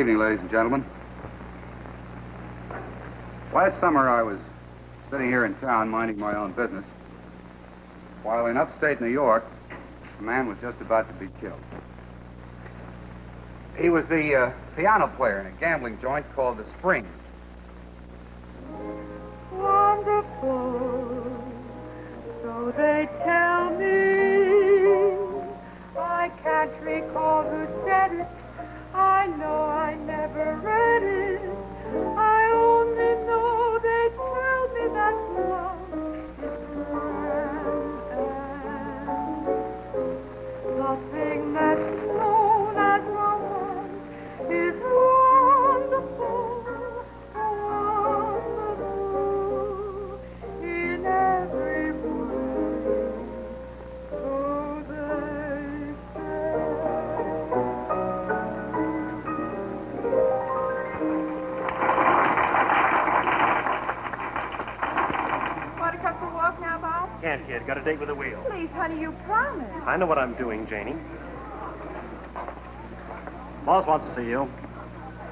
evening, ladies and gentlemen. Last summer, I was sitting here in town minding my own business, while in upstate New York, a man was just about to be killed. He was the piano player in a gambling joint called the Springs. Wonderful, so they tell me. I can't recall who said it. I know I never read it. I only know they tell me that love is grand, and the thing that's known as romance is wonderful, wonderful in every way. So they say. Want to come for a walk now, Bob? Can't, kid. Got a date with the wheel. Please, honey, you promised. I know what I'm doing, Janie. Boss wants to see you.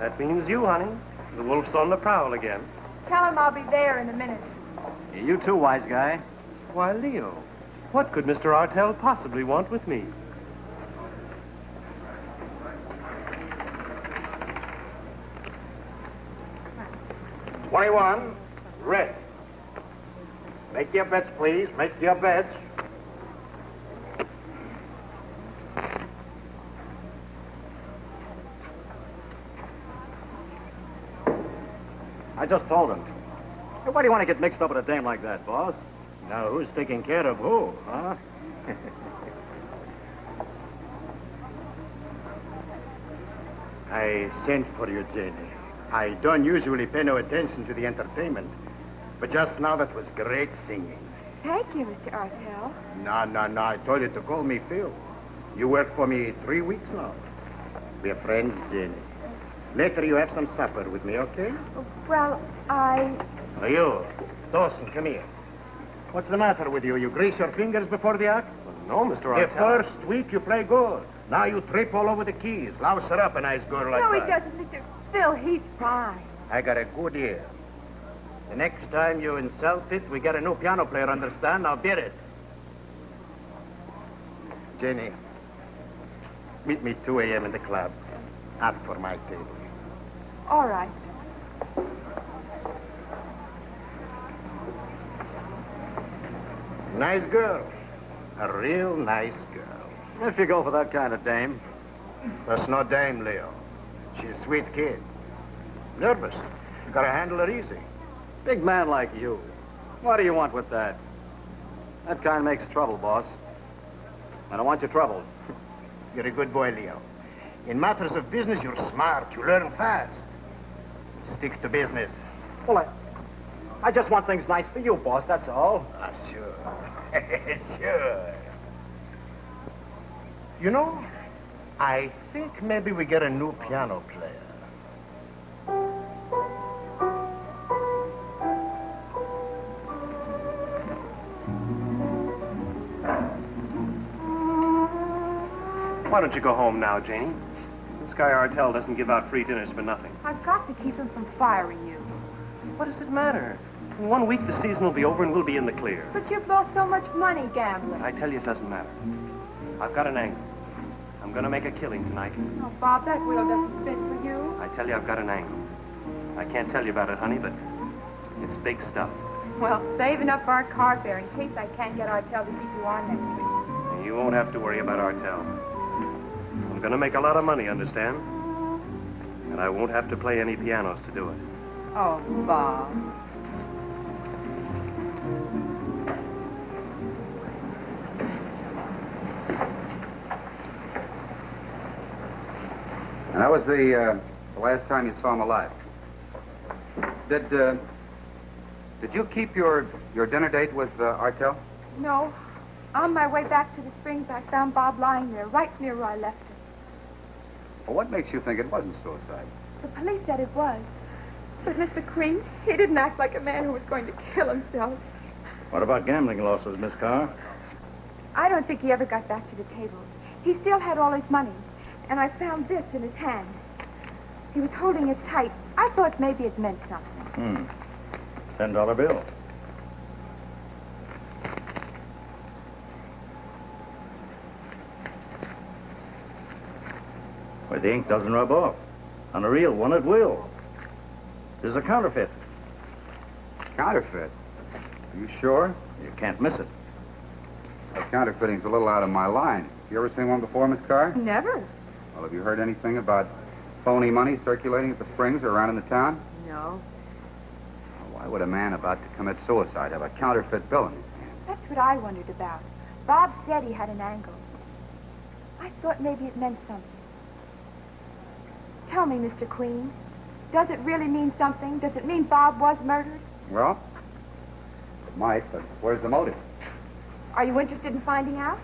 That means you, honey. The wolf's on the prowl again. Tell him I'll be there in a minute. You too, wise guy. Why, Leo, what could Mr. Artell possibly want with me? "21, red. Make your bets, please. Make your bets. I just told him. Hey, why do you want to get mixed up with a dame like that, boss? Now, who's taking care of who, huh? I sent for you, Janie. I don't usually pay no attention to the entertainment, but just now that was great singing. Thank you, Mr. Artell. No. I told you to call me Phil. You work for me 3 weeks now. We're friends, Janie. Later you have some supper with me, okay? Well, You, Dawson, come here. What's the matter with you? You grease your fingers before the act? No, Mr. The Artell. first week you play good. Now you trip all over the keys. Louse her up, a nice girl like No, he that. doesn't, Mr. Phil. He's fine. I got a good ear. The next time you insult it, we get a new piano player, understand? Now beat it. Jenny, meet me 2 a.m. in the club. Ask for my table. All right. Nice girl. A real nice girl. If you go for that kind of dame. That's no dame, Leo. She's a sweet kid. Nervous. You gotta handle her easy. Big man like you. What do you want with that? That kind makes trouble, boss. I don't want you troubled. You're a good boy, Leo. In matters of business, you're smart. You learn fast. Stick to business. Well, I just want things nice for you, boss, that's all. Ah, sure. Sure. You know, I think maybe we get a new piano player. Why don't you go home now, Janie? This guy Artell doesn't give out free dinners for nothing. I've got to keep him from firing you. What does it matter? In 1 week, the season will be over and we'll be in the clear. But you've lost so much money gambling. I tell you, it doesn't matter. I've got an angle. I'm going to make a killing tonight. Oh, Bob, that wheel doesn't fit for you. I tell you, I've got an angle. I can't tell you about it, honey, but it's big stuff. Well, save enough for our car fare in case I can't get Artell to keep you on next week. You won't have to worry about Artell. I'm going to make a lot of money, understand? And I won't have to play any pianos to do it. Oh, Bob. And that was the last time you saw him alive. Did you keep your dinner date with Artell? No. On my way back to the Springs, I found Bob lying there, right near where I left him. Well, what makes you think it wasn't suicide? The police said it was. But Mr. Queen, he didn't act like a man who was going to kill himself. What about gambling losses, Miss Carr? I don't think he ever got back to the table. He still had all his money. And I found this in his hand. He was holding it tight. I thought maybe it meant something. $10 bill. Why, the ink doesn't rub off. On a real one, it will. This is a counterfeit. Counterfeit? Are you sure? You can't miss it. Well, counterfeiting's a little out of my line. You ever seen one before, Miss Carr? Never. Well, have you heard anything about phony money circulating at the springs or around in the town? No. Well, why would a man about to commit suicide have a counterfeit bill in his hand? That's what I wondered about. Bob said he had an angle. I thought maybe it meant something. Tell me, Mr. Queen, does it really mean something? Does it mean Bob was murdered? Well, it might, but where's the motive? Are you interested in finding out?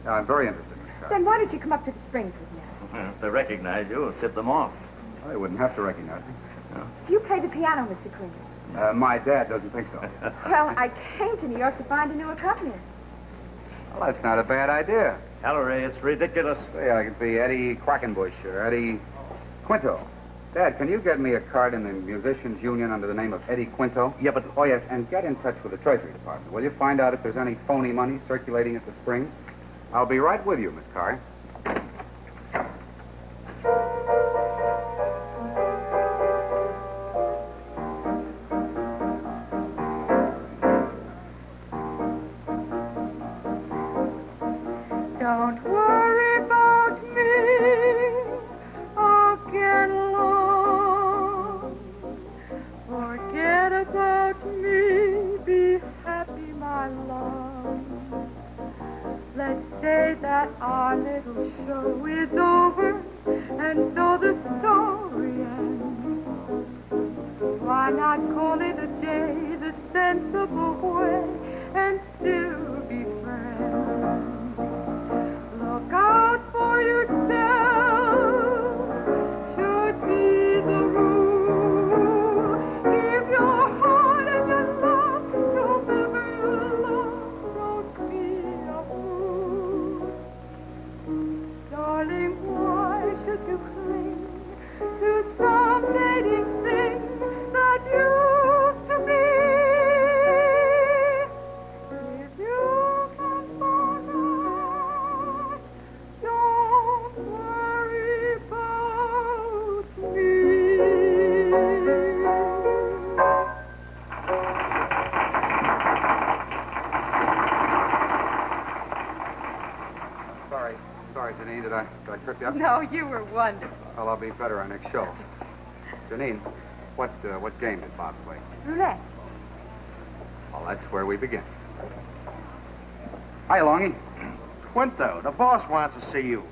Yeah, I'm very interested, Miss Carr. Then why don't you come up to the springs with me? Well, if they recognize you, tip them off. Well, they wouldn't have to recognize me. Do you play the piano, Mr. Queen? My dad doesn't think so. Well, I came to New York to find a new accompanist. Well, that's not a bad idea. Ellery, it's ridiculous. Say, I could be Eddie Quackenbush or Eddie Quinto. Dad, can you get me a card in the Musicians Union under the name of Eddie Quinto? Yeah, but... Oh, yes, and get in touch with the Treasury Department. Will you find out if there's any phony money circulating at the springs? I'll be right with you, Miss Carr. Don't worry about me, I'll get along. Forget about me, be happy, my love. Let's say that our little show is over, and so the story ends. Why not call it a day the sensible way and still be friends? Look out for yourself, should be the rule. Give your heart and your love to whomever you love. Don't be a fool. Darling, why should you cling to some fading thing that used to be? If you can forget, don't worry about me. Sorry, Janine, did I trip you up? No, you were wonderful. Well, I'll be better our next show. Janine, what game did Bob play? Roulette. Well, that's where we begin. Hi, Longy. Quinto, the boss wants to see you.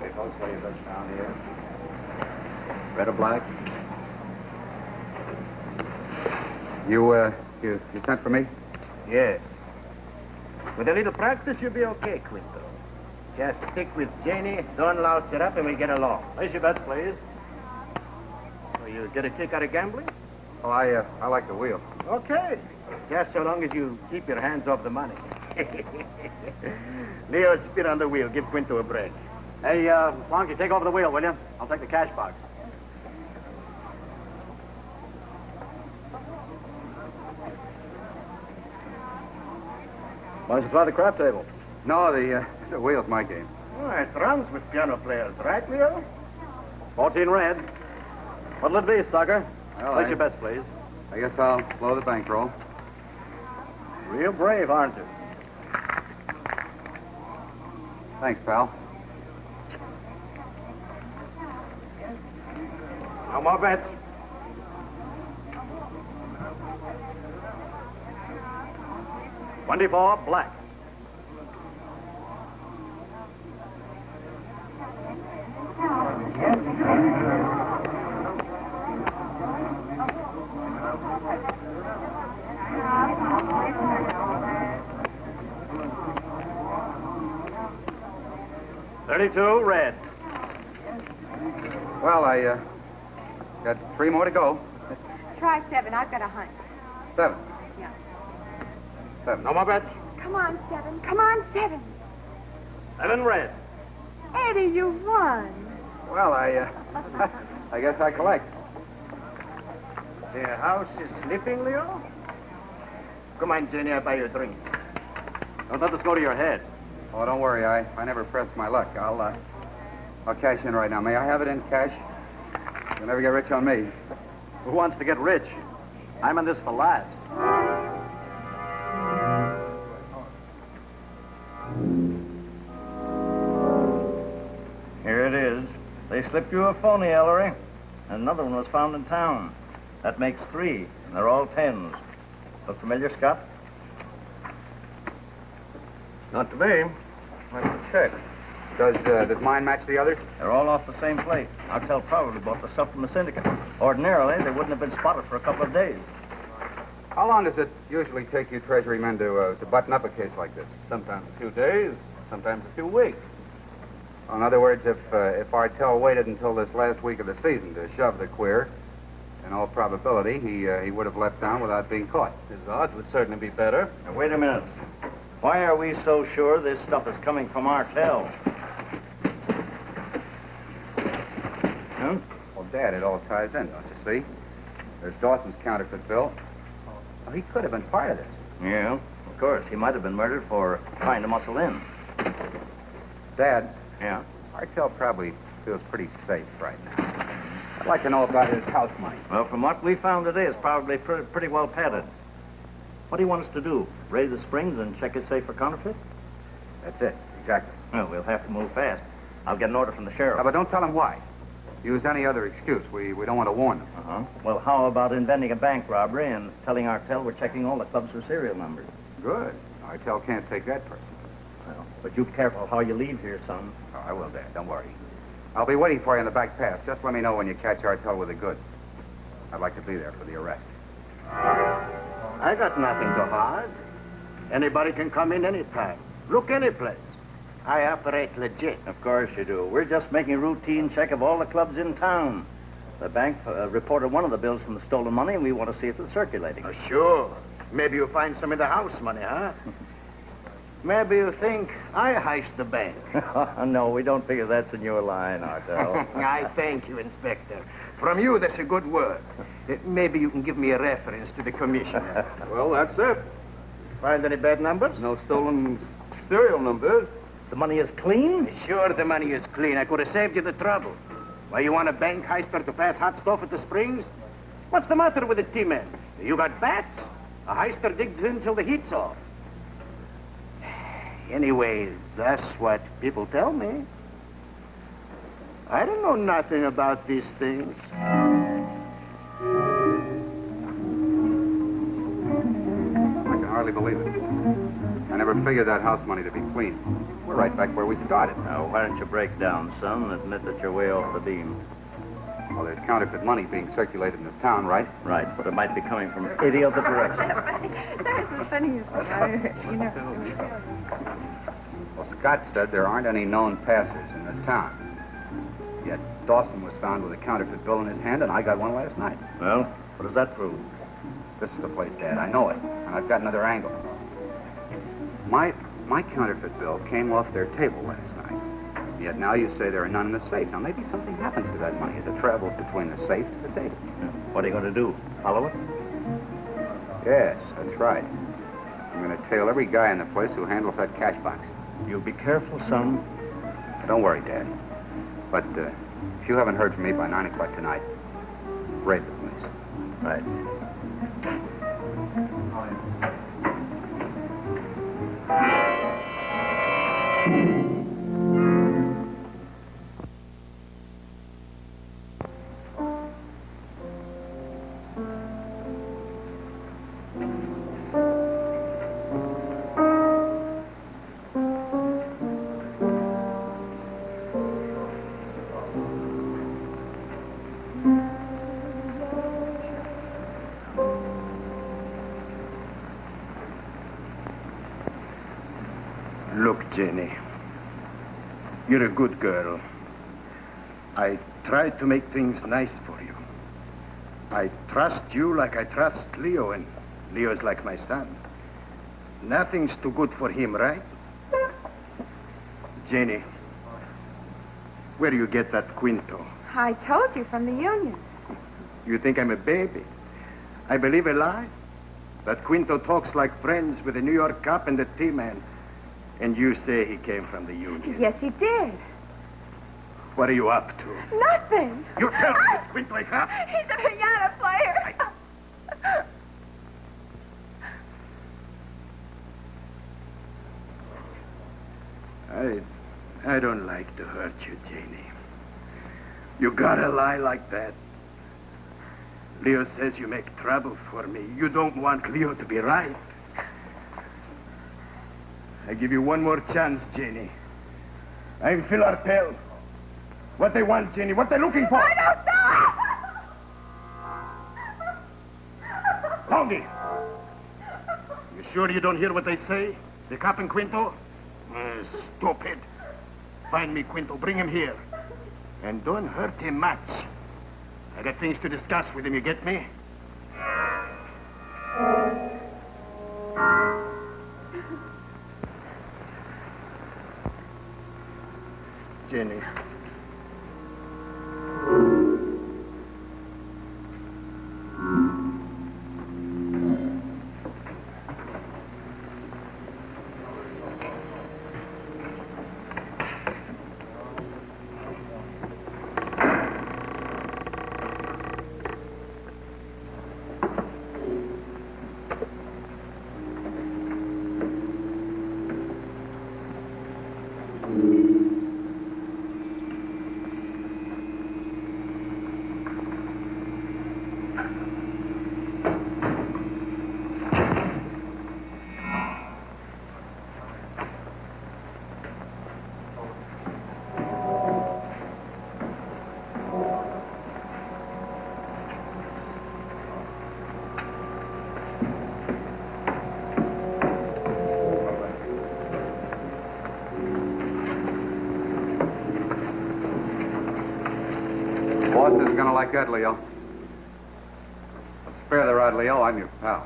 Hey, folks, lay your bets down here. Red or black? You sent for me? Yes. With a little practice, you'll be okay, Quinto. Just stick with Janie, don't louse it up, and we get along. Place your bets, please. So you get a kick out of gambling? Well, I like the wheel. Okay. Just so long as you keep your hands off the money. Leo, spin on the wheel. Give Quinto a break. Hey, Lonky, take over the wheel, will you? I'll take the cash box. Why don't you try the crap table? No, the wheel's my game. Oh, it runs with piano players, right, Leo? 14 red. What'll it be, sucker? Well, Place your bets, please. I guess I'll blow the bankroll. Real brave, aren't you? Thanks, pal. No more bets. $24 black. $32 red. Well, Got 3 more to go. Try 7. I've got a hunch. 7. Yeah. 7. No more bets? Come on, 7. Come on, 7. 7 red. Eddie, you won. Well, I guess I collect. The house is sleeping, Leo? Come on, Jenny, I'll buy you a drink. Don't let this go to your head. Oh, don't worry. I never press my luck. I'll cash in right now. May I have it in cash? You'll never get rich on me. Who wants to get rich? I'm in this for laughs. Here it is. They slipped you a phony, Ellery. And another one was found in town. That makes 3, and they're all 10s. Look familiar, Scott? Not to me. I can check. Does mine match the others? They're all off the same plate. Artell probably bought the stuff from the syndicate. Ordinarily, they wouldn't have been spotted for a couple of days. How long does it usually take you Treasury men to button up a case like this? Sometimes a few days, sometimes a few weeks. In other words, if Artell waited until this last week of the season to shove the queer, in all probability, he would have left town without being caught. His odds would certainly be better. Now, wait a minute. Why are we so sure this stuff is coming from Artell? Huh? Well, Dad, it all ties in, don't you see? There's Dawson's counterfeit bill. Well, he could have been part of this. Yeah, of course. He might have been murdered for trying to muscle in. Dad, Yeah? Artell probably feels pretty safe right now. I'd like to know about his house money. Well, from what we found today, it's probably pretty well padded. What do you want us to do? Raise the springs and check his safe for counterfeit? That's it, exactly. Well, we'll have to move fast. I'll get an order from the sheriff. Now, but don't tell him why. Use any other excuse. We don't want to warn them. Uh-huh. Well, how about inventing a bank robbery and telling Artell we're checking all the clubs for serial numbers? Good. Artell can't take that person. Well, but you be careful how you leave here, son. Oh, I will, Dad. Don't worry. I'll be waiting for you in the back path. Just let me know when you catch Artell with the goods. I'd like to be there for the arrest. I got nothing to hide. Anybody can come in anytime. Look any place. I operate legit. Of course you do. We're just making a routine check of all the clubs in town. The bank reported one of the bills from the stolen money, and we want to see if it's circulating. Oh, sure. Maybe you'll find some of the house money, huh? Maybe you think I heist the bank. No, we don't figure that's in your line, Artell. I thank you, Inspector. From you, that's a good word. Maybe you can give me a reference to the commissioner. Well, that's it. Find any bad numbers? No stolen serial numbers. The money is clean? Sure, the money is clean. I could have saved you the trouble. Why, you want a bank heister to pass hot stuff at the springs? What's the matter with the T-men? You got bats? A heister digs in till the heat's off. Anyway, that's what people tell me. I don't know nothing about these things. I can hardly believe it. I never figured that house money to be clean. We're right back where we started. Now, why don't you break down, son, and admit that you're way off the beam? Well, there's counterfeit money being circulated in this town, right? Right, but it might be coming from any other direction. That's the funniest thing. You know. Well, Scott said there aren't any known passers in this town. Yet Dawson was found with a counterfeit bill in his hand, and I got one last night. Well, what does that prove? This is the place, Dad. I know it. And I've got another angle. My counterfeit bill came off their table last night. Yet now you say there are none in the safe. Now, maybe something happens to that money as it travels between the safe to the table. What are you going to do? Follow it? Yes, that's right. I'm going to tail every guy in the place who handles that cash box. You be careful, son. Don't worry, Dad. But if you haven't heard from me by 9 o'clock tonight, raid the place. Right. Look, Jenny, you're a good girl. I tried to make things nice for you. I trust you like I trust Leo, and Leo's like my son. Nothing's too good for him, right? Jenny, where do you get that quinto? I told you, from the union. You think I'm a baby? I believe a lie? That Quinto talks like friends with the New York cop and the T-man. And you say he came from the union. Yes, he did. What are you up to? Nothing. You tell me, is Quinto a cop? He's a piano player. I don't like to hurt you, Janie. You gotta lie like that. Leo says you make trouble for me. You don't want Leo to be right. I give you one more chance, Janie. I'm Phil Artel. What they want, Janie? What they looking for? I don't know. Longy! You sure you don't hear what they say? The cop and Quinto? Stupid. Find me Quinto. Bring him here. And don't hurt him much. I got things to discuss with him, you get me? Jenny. Boss isn't gonna like that, Leo. Spare the rod, Leo. I'm your pal.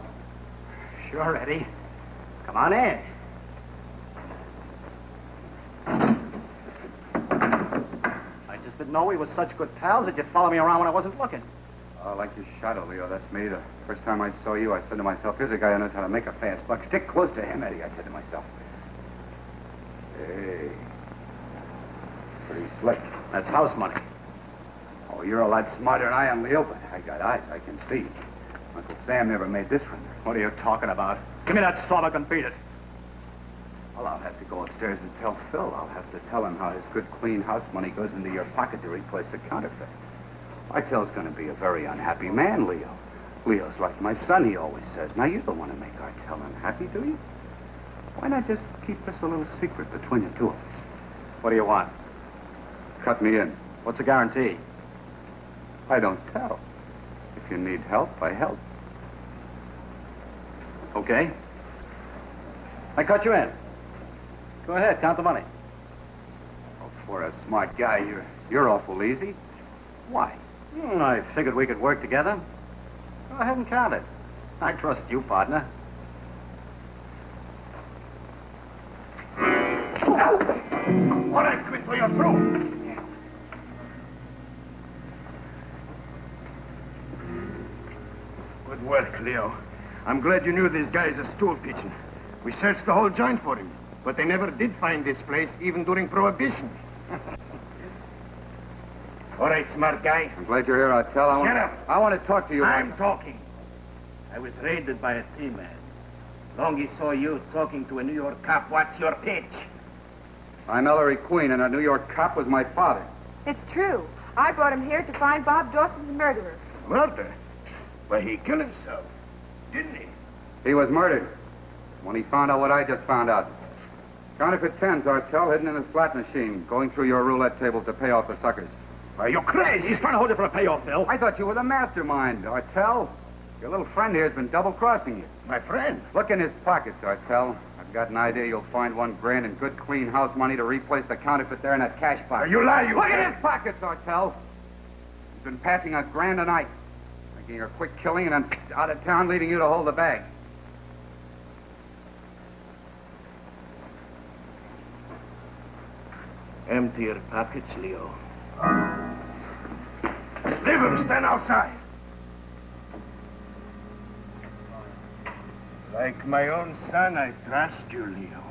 Sure, Eddie. Come on in. I just didn't know we were such good pals that you'd follow me around when I wasn't looking. Oh, like your shadow, Leo. That's me. The first time I saw you, I said to myself, here's a guy who knows how to make a fast buck. Stick close to him, Eddie, I said to myself. Hey. Pretty slick. That's house money. Oh, you're a lot smarter than I am, Leo, but I got eyes. I can see. Uncle Sam never made this one. What are you talking about? Give me that stomach and beat it. Well, I'll have to go upstairs and tell Phil. I'll have to tell him how his good, clean house money goes into your pocket to replace the counterfeit. Artel's going to be a very unhappy man, Leo. Leo's like my son, he always says. Now, you don't want to make Artel unhappy, do you? Why not just keep this a little secret between the two of us? What do you want? Cut me in. What's the guarantee? I don't tell. If you need help, I help. Okay. I cut you in. Go ahead, count the money. Oh, for a smart guy, you're awful easy. Why? I figured we could work together. Go ahead and count it. I trust you, partner. All right, Quinto, you're through. Good work, Leo. I'm glad you knew this guy's a stool pigeon. We searched the whole joint for him, but they never did find this place, even during Prohibition. All right, smart guy. I'm glad you're here, Artel. Shut up. I want to talk to you. I'm talking. I was raided by a T-man. Longy saw you talking to a New York cop. What's your pitch? I'm Ellery Queen, and a New York cop was my father. It's true. I brought him here to find Bob Dawson's murderer. Murder? Why, he killed himself, didn't he? He was murdered when he found out what I just found out. Counterfeit tens, Artel, hidden in his flat machine, going through your roulette table to pay off the suckers. Are you crazy? He's trying to hold you for a payoff, Phil. I thought you were the mastermind, Artel. Your little friend here has been double-crossing you. My friend? Look in his pockets, Artel. I've got an idea you'll find $1 grand in good, clean house money to replace the counterfeit there in that cash box. You lie, you Look at his pockets, Artel. He's been passing $1 grand a night. I Making a quick killing and then out of town, leaving you to hold the bag. Empty your pockets, Leo. Leave him. Stand outside. Like my own son, I trust you, Leo.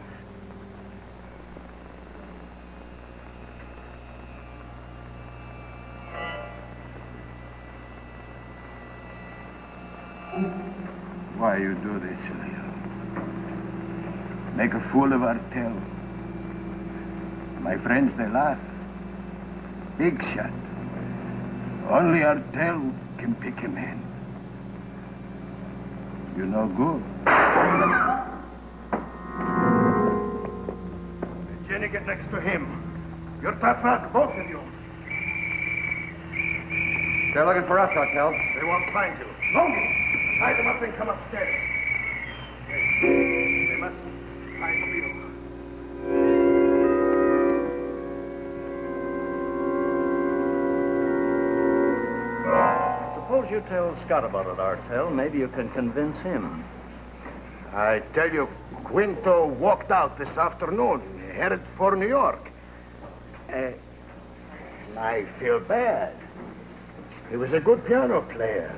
Why you do this, Leo? Make a fool of Artel. My friends, they laugh. Big shot. Only Artel can pick him in. You know good. Jenny, get next to him. You're tough luck, both of you. They're looking for us, Artel. They won't find you. Longy! Tie them up and come upstairs. They must find Leo. Suppose you tell Scott about it, Artel. Maybe you can convince him. I tell you, Quinto walked out this afternoon, headed for New York. I feel bad. He was a good piano player.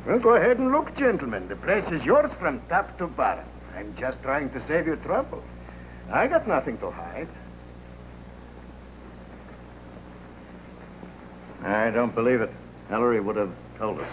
Well, go ahead and look, gentlemen. The place is yours from top to bottom. I'm just trying to save you trouble. I got nothing to hide. I don't believe it. Ellery would have told us.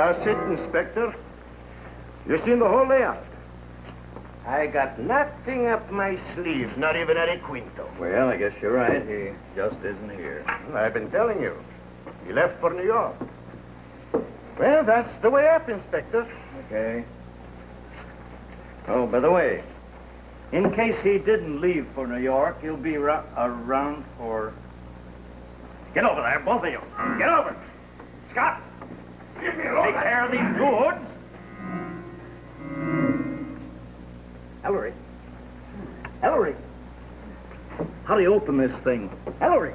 That's it, Inspector. You seen the whole layout. I got nothing up my sleeve, not even Ellery Quinto. Well, I guess you're right. He just isn't here. I've been telling you. He left for New York. Well, that's the way up, Inspector. Okay. Oh, by the way, in case he didn't leave for New York, he'll be around for... Get over there, both of you. Get over. Scott, Give me a roll. take care of these goods. Ellery. Ellery. How do you open this thing? Ellery.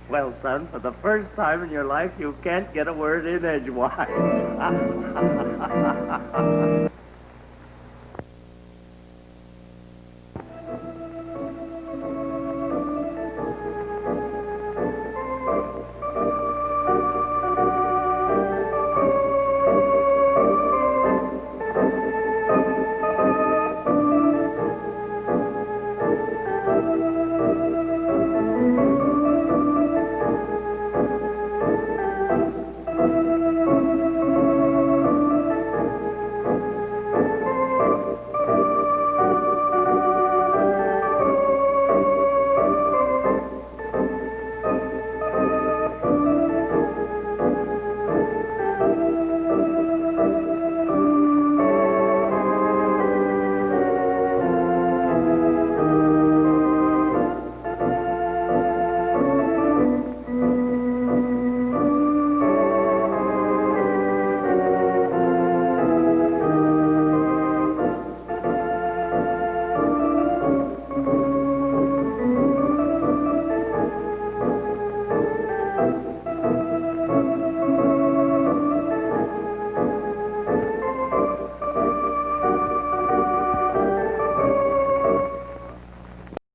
Well, son, for the first time in your life, you can't get a word in edgewise.